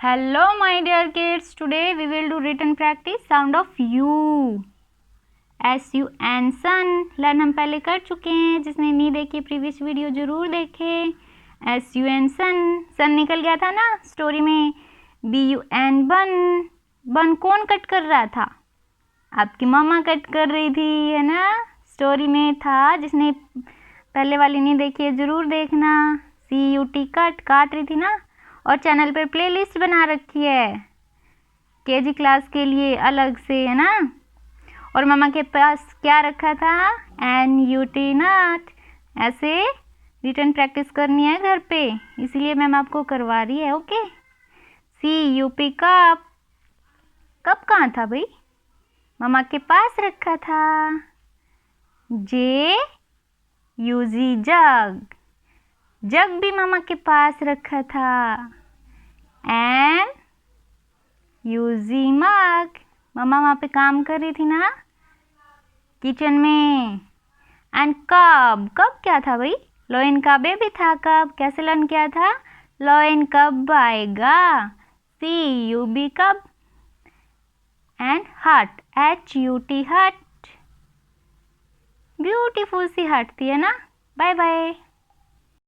Hello my dear kids, today we will do written practice sound of U. SUN sun learn हम पहले कर चुके हैं, जिसने नहीं देखी प्रीवियस वीडियो जरूर देखे। SUN सन निकल गया था ना स्टोरी में। BUN बन कौन कट कर रहा था? आपकी मामा कट कर रही थी, है ना। स्टोरी में था, जिसने पहले वाली नहीं देखी है जरूर देखना। CUT काट रही थी ना। और चैनल पर प्लेलिस्ट बना रखी है KG क्लास के लिए अलग से, है ना। और मामा के पास क्या रखा था? NUT नट। ऐसे रिटर्न प्रैक्टिस करनी है घर पे, इसीलिए मैम आपको करवा रही है। ओके। CUP कप कहाँ था भाई? मामा के पास रखा था। JUG जग भी मामा के पास रखा था। MUG मग मामा वहाँ पे काम कर रही थी ना किचन में। एंड कब क्या था भाई? लोइन का बेबी था। कब कैसे लर्न किया था? लोइन कब आएगा? CUB कब। एंड हट HUT हट, ब्यूटीफुल सी हट थी, है ना। Bye bye.